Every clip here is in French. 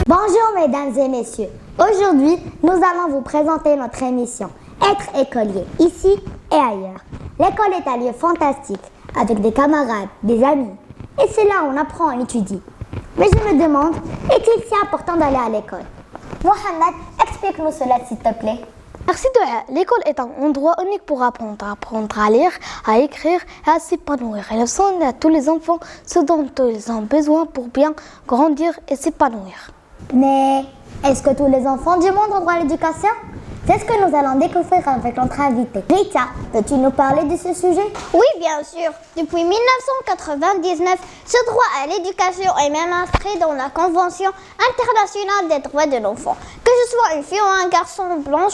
Bonjour mesdames et messieurs. Aujourd'hui, nous allons vous présenter notre émission Être écolier, ici et ailleurs. L'école est un lieu fantastique, avec des camarades, des amis. Et c'est là où on apprend et étudie. Mais je me demande, est-il si important d'aller à l'école? Mohamed, explique-nous cela s'il te plaît. Merci Doha. L'école est un endroit unique pour apprendre à lire, à écrire et à s'épanouir. Elle enseigne à tous les enfants ce dont ils ont besoin pour bien grandir et s'épanouir. Mais est-ce que tous les enfants du monde ont droit à l'éducation? C'est ce que nous allons découvrir avec notre invité. Rita, peux-tu nous parler de ce sujet? Oui, bien sûr. Depuis 1999, ce droit à l'éducation est même inscrit dans la Convention internationale des droits de l'enfant. Que je sois une fille ou un garçon, blanc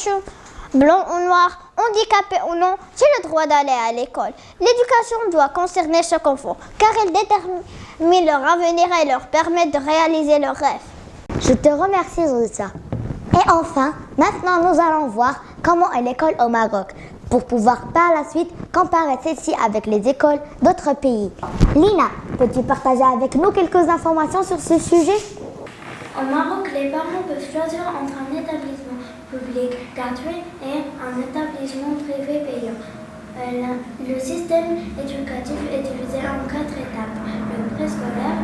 ou noir, handicapé ou non, j'ai le droit d'aller à l'école. L'éducation doit concerner chaque enfant, car elle détermine leur avenir et leur permet de réaliser leurs rêves. Je te remercie, Rita. Et enfin, maintenant nous allons voir comment est l'école au Maroc, pour pouvoir par la suite comparer celle-ci avec les écoles d'autres pays. Lina, peux-tu partager avec nous quelques informations sur ce sujet? Au Maroc, les parents peuvent choisir entre un établissement public gratuit et un établissement privé payant. Le système éducatif est divisé en 4 étapes. Le préscolaire,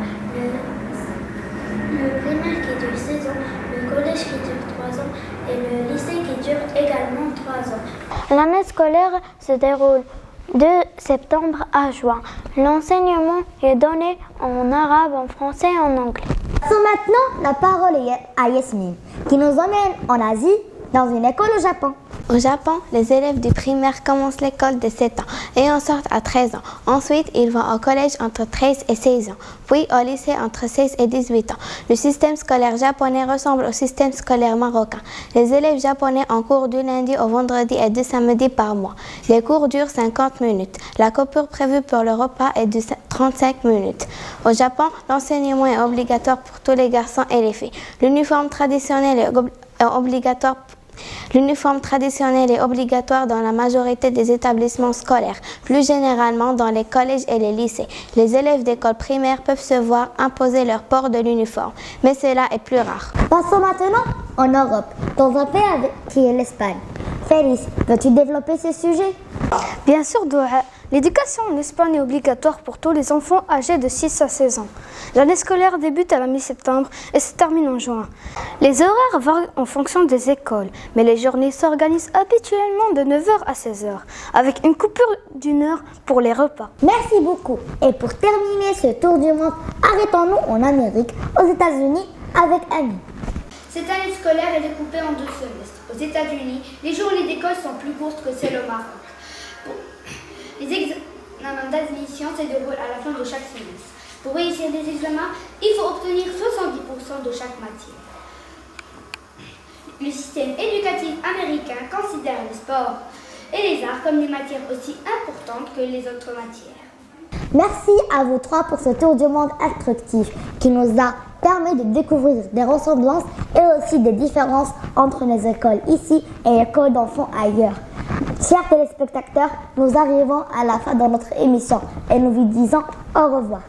le primaire qui dure 6 ans, le collège qui dure 3 ans et le lycée qui dure également 3 ans. L'année scolaire se déroule de septembre à juin. L'enseignement est donné en arabe, en français et en anglais. Passons maintenant la parole à Yasmine, qui nous emmène en Asie, dans une école au Japon. Au Japon, les élèves du primaire commencent l'école de 7 ans et en sortent à 13 ans. Ensuite, ils vont au collège entre 13 et 16 ans, puis au lycée entre 16 et 18 ans. Le système scolaire japonais ressemble au système scolaire marocain. Les élèves japonais ont cours du lundi au vendredi et du samedi par mois. Les cours durent 50 minutes. La coupure prévue pour le repas est de 35 minutes. Au Japon, l'enseignement est obligatoire pour tous les garçons et les filles. L'uniforme traditionnel est obligatoire. L'uniforme traditionnel est obligatoire dans la majorité des établissements scolaires, plus généralement dans les collèges et les lycées. Les élèves d'école primaire peuvent se voir imposer leur port de l'uniforme, mais cela est plus rare. Passons maintenant en Europe, dans un pays qui est l'Espagne. Félix, veux-tu développer ce sujet? Bien sûr, Doha. L'éducation en Espagne est obligatoire pour tous les enfants âgés de 6 à 16 ans. L'année scolaire débute à la mi-septembre et se termine en juin. Les horaires varient en fonction des écoles, mais les journées s'organisent habituellement de 9h à 16h, avec une coupure d'1 heure pour les repas. Merci beaucoup. Et pour terminer ce tour du monde, arrêtons-nous en Amérique, aux États-Unis, avec Annie. Cette année scolaire est découpée en 2 semestres. Aux États-Unis, les journées d'école sont plus courtes que celles au Maroc. Les examens d'admission se déroulent à la fin de chaque semestre. Pour réussir les examens, il faut obtenir 70% de chaque matière. Le système éducatif américain considère le sport et les arts comme des matières aussi importantes que les autres matières. Merci à vous trois pour ce tour du monde instructif qui nous a permis de découvrir des ressemblances et aussi des différences entre les écoles ici et les écoles d'enfants ailleurs. Chers téléspectateurs, nous arrivons à la fin de notre émission et nous vous disons au revoir.